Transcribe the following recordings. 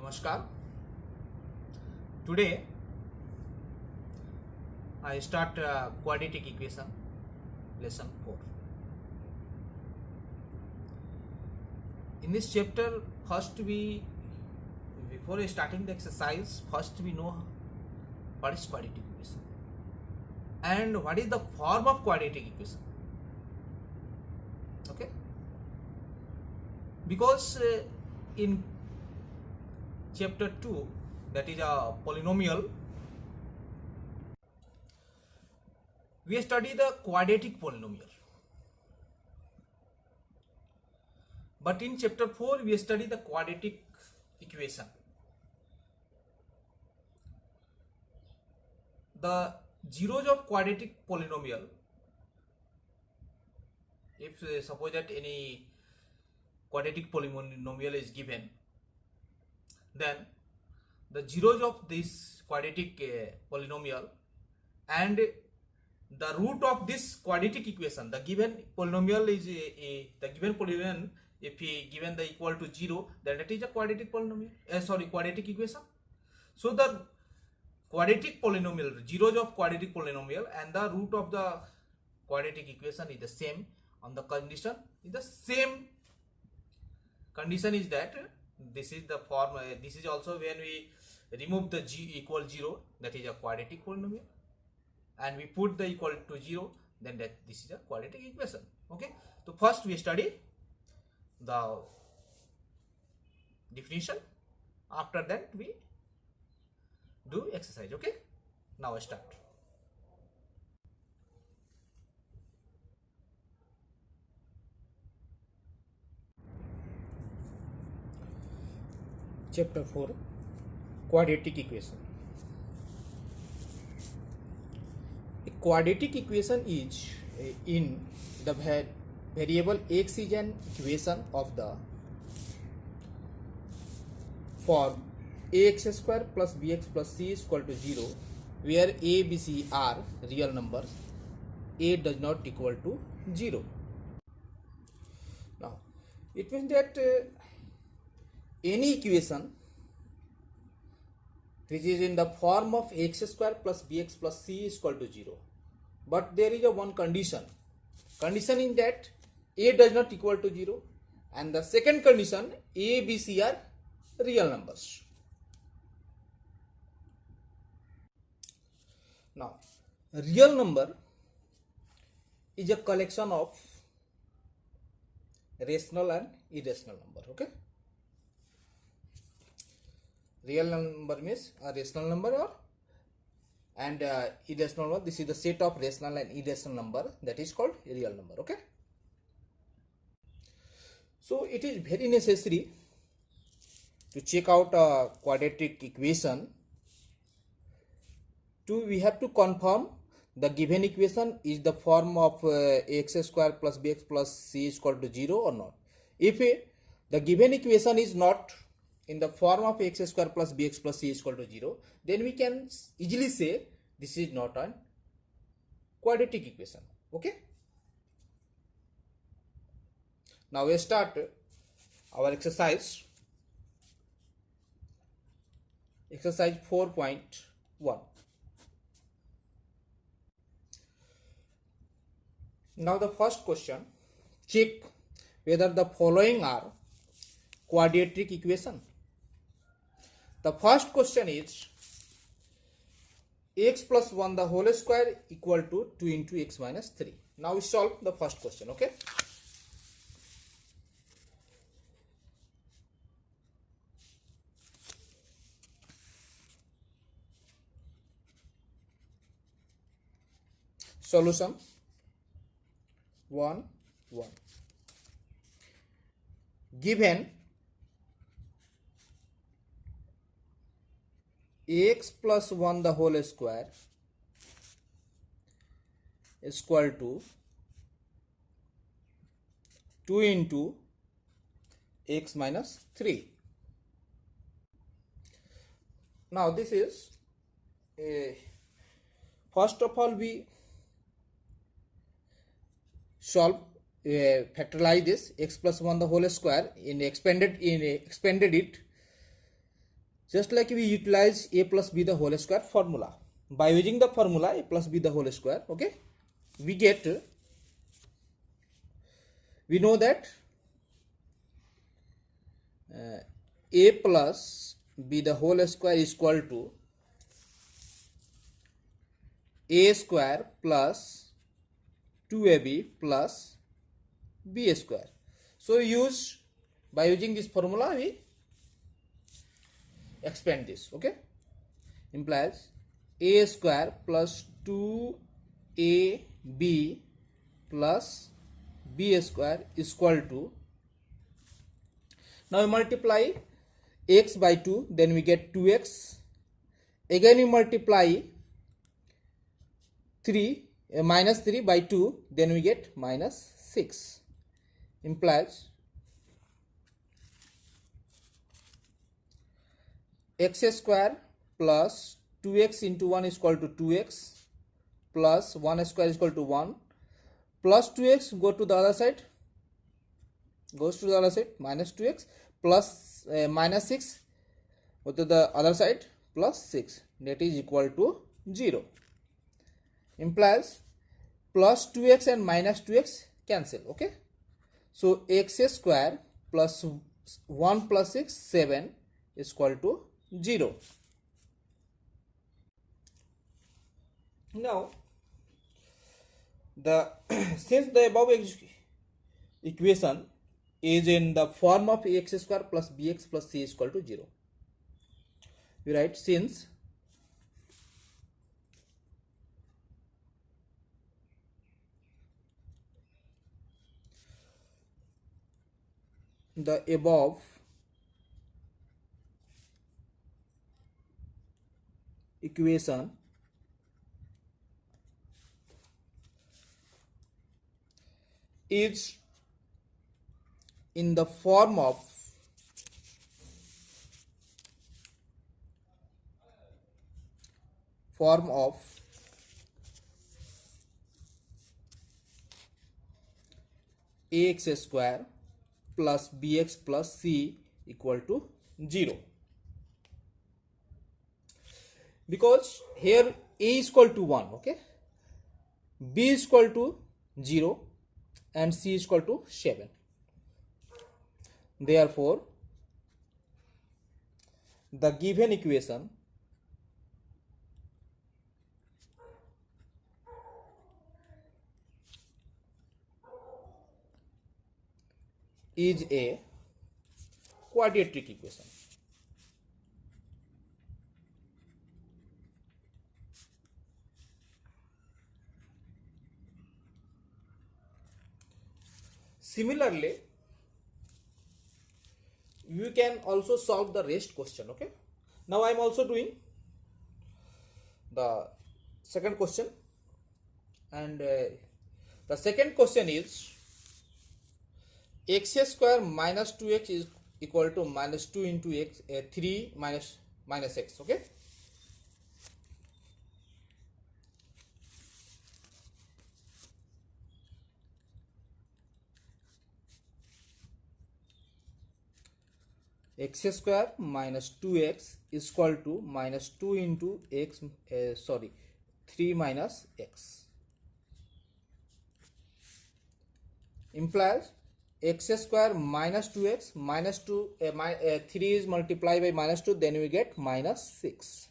Namaskar. Today I start quadratic equation lesson 4. In this chapter, before starting the exercise, first we know what is quadratic equation and what is the form of quadratic equation. Okay, because in chapter 2, that is a polynomial, we study the quadratic polynomial, but in chapter 4 we study the quadratic equation. The zeros of quadratic polynomial, if suppose that any quadratic polynomial is given, then the zeros of this quadratic polynomial and the root of this quadratic equation, the given polynomial is the given polynomial, if we given the equal to 0, then it is a quadratic polynomial, quadratic equation. So the quadratic polynomial, zeros of quadratic polynomial and the root of the quadratic equation is the same on the condition is the same. Condition is that this is the form, this is also when we remove the g equal 0, that is a quadratic polynomial, and we put the equal to 0, then that this is a quadratic equation. Okay, so first we study the definition, after that we do exercise. Okay, now I start. Chapter 4, quadratic equation. A quadratic equation is in the variable x is an equation of the form ax square plus bx plus c is equal to 0, where a, b, c are real numbers, a does not equal to 0. Now it means that any equation which is in the form of x square plus bx plus c is equal to 0, but there is a one condition in that a does not equal to 0, and the second condition, a, b, c are real numbers. Now real number is a collection of rational and irrational number. Okay, real number means a rational number and irrational number. This is the set of rational and irrational number, that is called real number. Okay, so it is very necessary to check out a quadratic equation. We have to confirm the given equation is the form of x square plus bx plus c is equal to 0 or not. If the given equation is not in the form of x square plus bx plus c is equal to 0, then we can easily say this is not a quadratic equation. Okay, now we start our exercise 4.1. Now the first question, check whether the following are quadratic equation. The first question is x plus 1 the whole square equal to 2 into x minus 3. Now we solve the first question. Okay, solution 1. Given x plus 1 the whole square is equal to 2 into x minus 3. Now this is first of all we solve factorize this x plus 1 the whole square in expanded it just like we utilize a plus b the whole square formula. By using the formula a plus b the whole square, okay, we know that a plus b the whole square is equal to a square plus 2ab plus b square. So by using this formula we expand this, okay, implies a square plus 2ab plus b square is equal to, now we multiply x by 2, then we get 2x, again we multiply minus 3 by 2, then we get minus 6, implies x square plus 2x into 1 is equal to 2x plus 1 square is equal to 1 plus 2x goes to the other side, minus 2x plus minus 6 go to the other side plus 6, that is equal to 0, implies plus 2x and minus 2x cancel, okay. So x square plus 1 plus 6, 7 is equal to 0. Now since the above equation is in the form of ax square plus bx plus c is equal to 0, we write since the above equation is in the form of ax square plus bx plus c equal to 0, because here a is equal to 1, okay, b is equal to 0 and c is equal to 7. Therefore the given equation is a quadratic equation. Similarly, you can also solve the rest question, okay. Now I am also doing the second question, and the second question is x square minus 2x is equal to minus 2 into x 3 minus x, okay. X square minus 2x is equal to minus 2 into x 3 minus x, implies x square minus 2x minus 2 3 is multiplied by minus 2, then we get minus 6,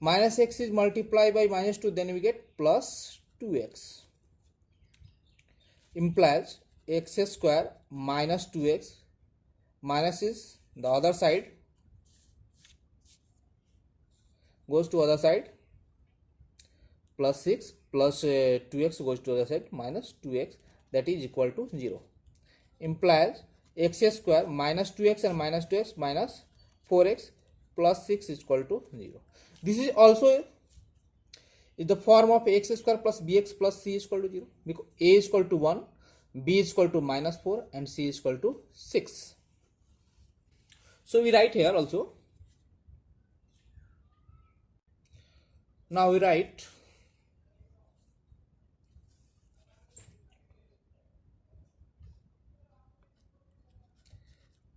minus x is multiplied by minus 2, then we get plus 2x, implies x square minus 2x minus is the other side, goes to other side, plus 6 plus 2x goes to other side, minus 2x, that is equal to 0, implies x square minus 2x and minus 2x minus 4x plus 6 is equal to 0. This is also in the form of x square plus bx plus c is equal to 0, because a is equal to 1, b is equal to minus 4 and c is equal to 6. So we write here also, now we write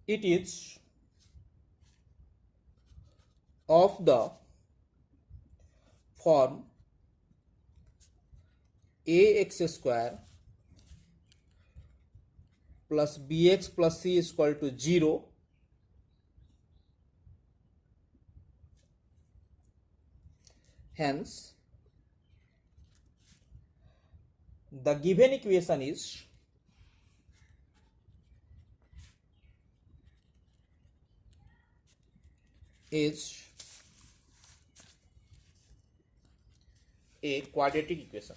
it is of the form ax square plus bx plus c is equal to 0, hence the given equation is a quadratic equation.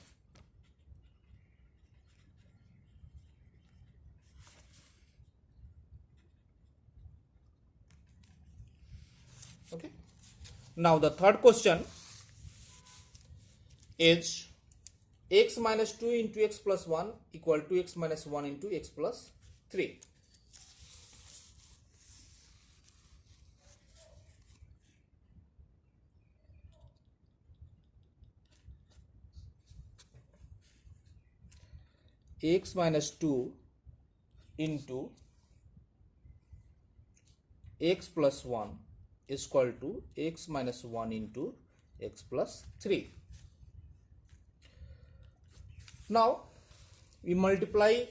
Okay. Now the third question is x minus 2 into x plus 1 equal to x minus 1 into x plus 3. X minus 2 into x plus 1 is equal to x minus 1 into x plus 3. Now we multiply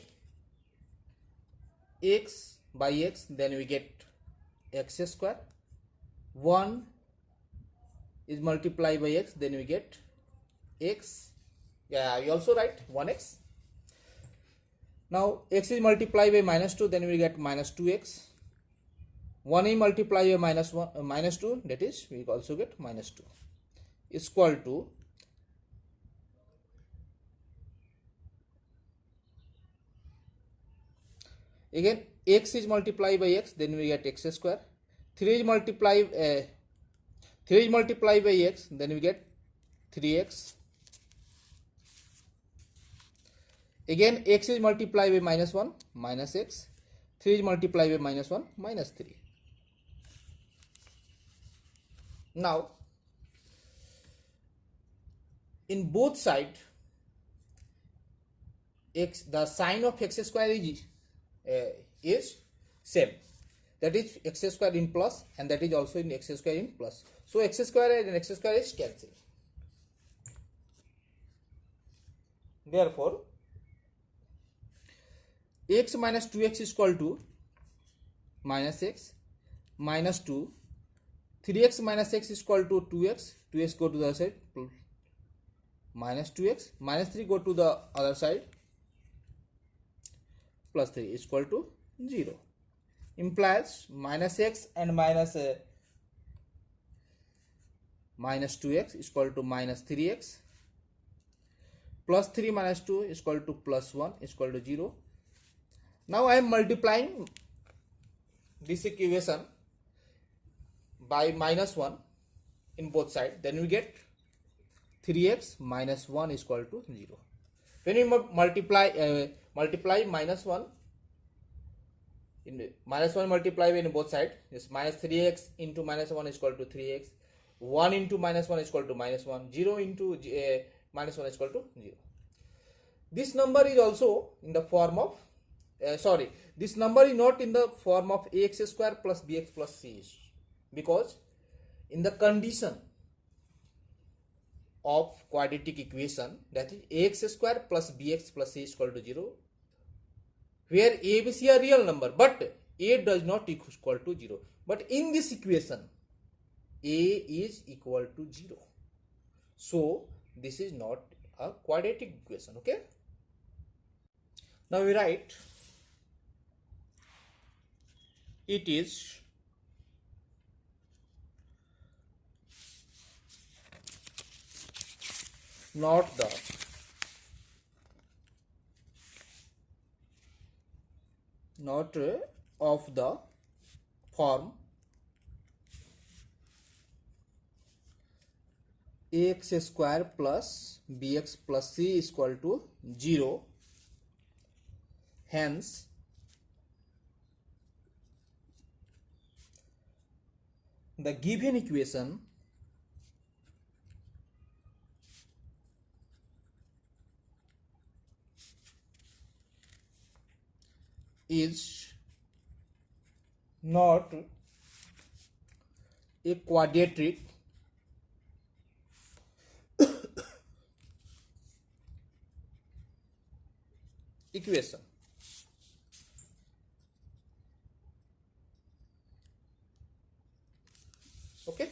x by x, then we get x square. 1 is multiplied by x, then we get x. Yeah, we also write 1x. Now x is multiplied by minus 2, then we get minus 2x. 1 is multiplied by minus 2, that is we also get minus 2 is equal to again x is multiplied by x, then we get x square. 3 is multiplied by x, then we get 3x. Again x is multiplied by minus 1, minus x. 3 is multiplied by minus 1, minus 3. Now in both sides x, the sign of x square is same, that is x square in plus, and that is also in x square in plus. So x square and x square is cancelled. Therefore x minus 2x is equal to minus x minus 2. 3x minus x is equal to 2x. 2x go to the other side, minus 2x. Minus 3 go to the other side, plus 3 is equal to 0. Implies minus x and minus 2x is equal to minus 3x. Plus 3 minus 2 is equal to plus 1 is equal to 0. Now I am multiplying this equation by minus 1 in both sides, then we get 3x minus 1 is equal to 0. When we multiply minus 1 in minus 1 multiply in both sides, is minus 3x into minus 1 is equal to 3x. 1 into minus 1 is equal to minus 1. 0 into minus 1 is equal to 0. This number is also in the form of this number is not in the form of ax square plus bx plus c, because in the condition of quadratic equation, that is ax square plus bx plus c is equal to 0, where a, b, c are real number, but a does not equal to 0. But in this equation a is equal to 0, so this is not a quadratic equation. Okay, now we write it is not of the form ax square plus bx plus c is equal to 0. Hence the given equation is not a quadratic equation. Okay.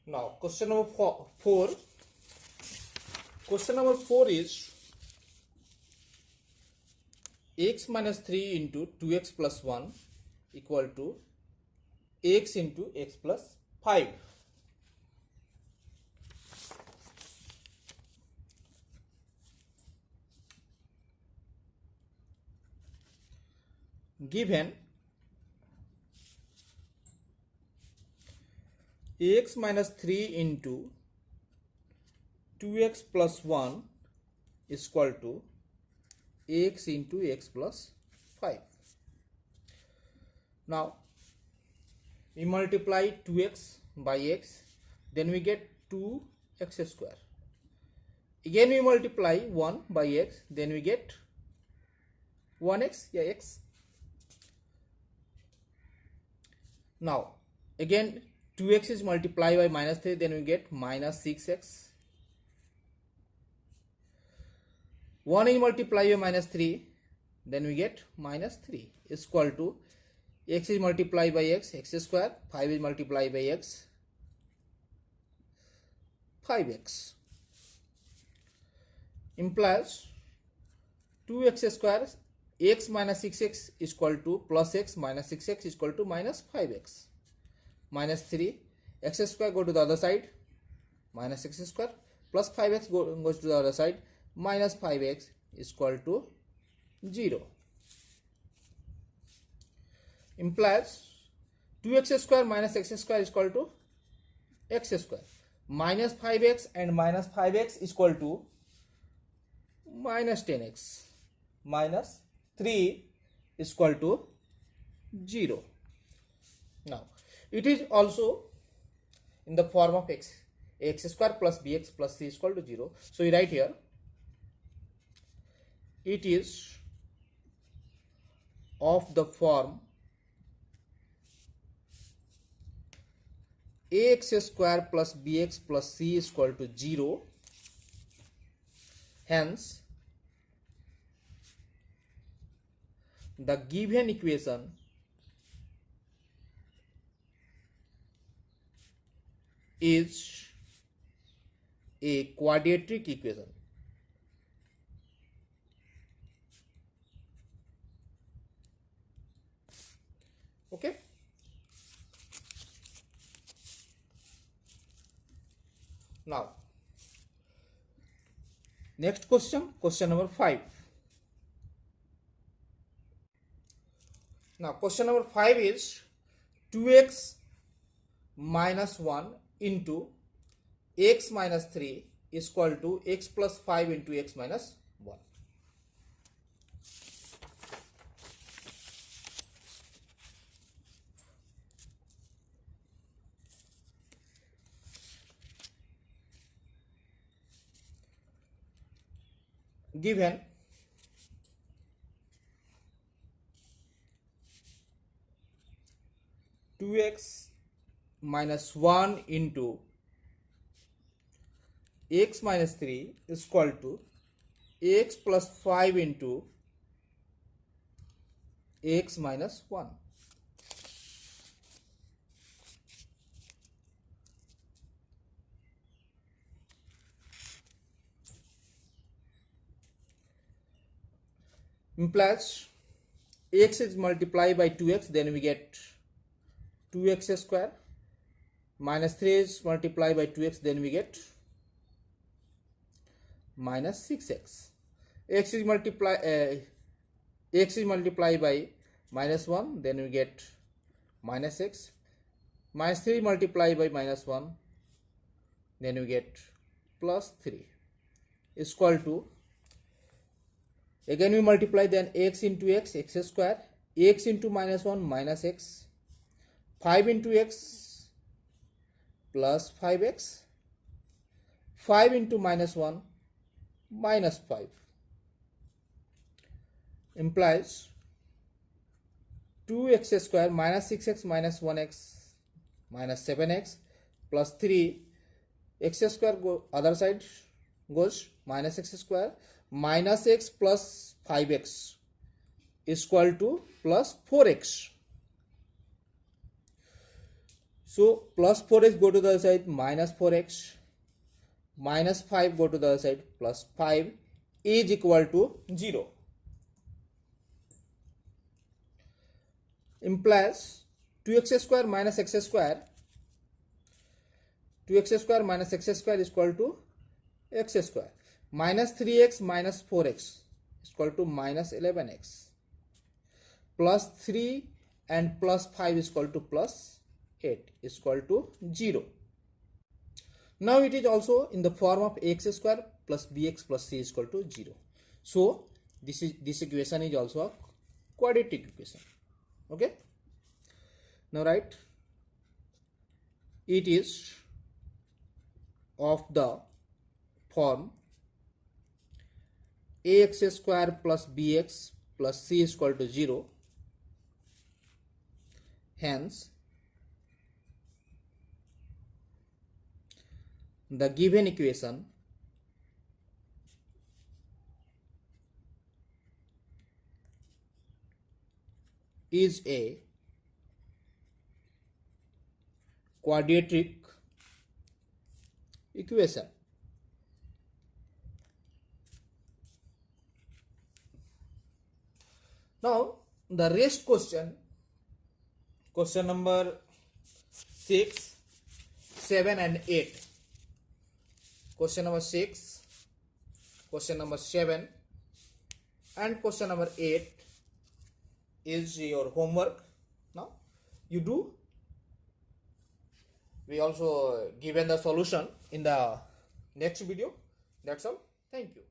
Now question number four. Question number 4 is x minus 3 into 2x plus 1 equal to x into x plus 5. Given x minus 3 into 2x plus 1 is equal to x into x plus 5. Now we multiply 2x by x, then we get 2x square. Again we multiply 1 by x, then we get 1x, yeah, x. Now again 2x is multiplied by minus 3, then we get minus 6x. 1 is multiplied by minus 3, then we get minus 3 is equal to x is multiplied by x, x square, 5 is multiplied by x, 5x. Implies 2x square, x minus 6x is equal to plus x minus 6x is equal to minus 5x. Minus 3, x square go to the other side, minus x square, plus 5x goes to the other side, minus 5x is equal to 0. Implies 2x square minus x square is equal to x square. Minus 5x and minus 5x is equal to minus 10x. Minus 3 is equal to 0. Now it is also in the form of x square plus bx plus c is equal to 0. So we write here it is of the form ax square plus bx plus c is equal to 0. Hence the given equation is a quadratic equation. Okay. Now next question, question number 5. Now question number 5 is 2x minus 1 into x minus 3 is equal to x plus 5 into x minus 1. Given two x minus 1 into x minus 3 is equal to x plus 5 into x minus 1. Implies x is multiplied by 2x, then we get 2x square, minus 3 is multiplied by 2x, then we get minus 6x. X is multiplied by minus 1, then we get minus x. Minus 3 multiplied by minus 1, then we get plus 3 is equal to, again we multiply, then x into x, x square, x into minus 1, minus x, 5 into x plus 5x, 5 into minus 1 minus 5. Implies 2x square minus 6x minus 1x minus 7x plus 3 x square go other side goes minus x square minus x plus 5x is equal to plus 4x. So plus 4x go to the other side, minus 4x, minus 5 go to the other side, plus 5 is equal to 0. Implies 2x square minus x square, 2x square minus x square is equal to x square, minus 3x minus 4x is equal to minus 11x, plus 3 and plus 5 is equal to plus 8 is equal to 0. Now it is also in the form of ax square plus bx plus c is equal to 0. So this equation is also a quadratic equation. Okay. Now write, it is of the form ax square plus bx plus c is equal to 0. Hence, the given equation is a quadratic equation. Now the rest question number 6, 7 and 8. Question number 6, question number 7 and question number 8 is your homework. Now you do. We also given the solution in the next video. That's all. Thank you.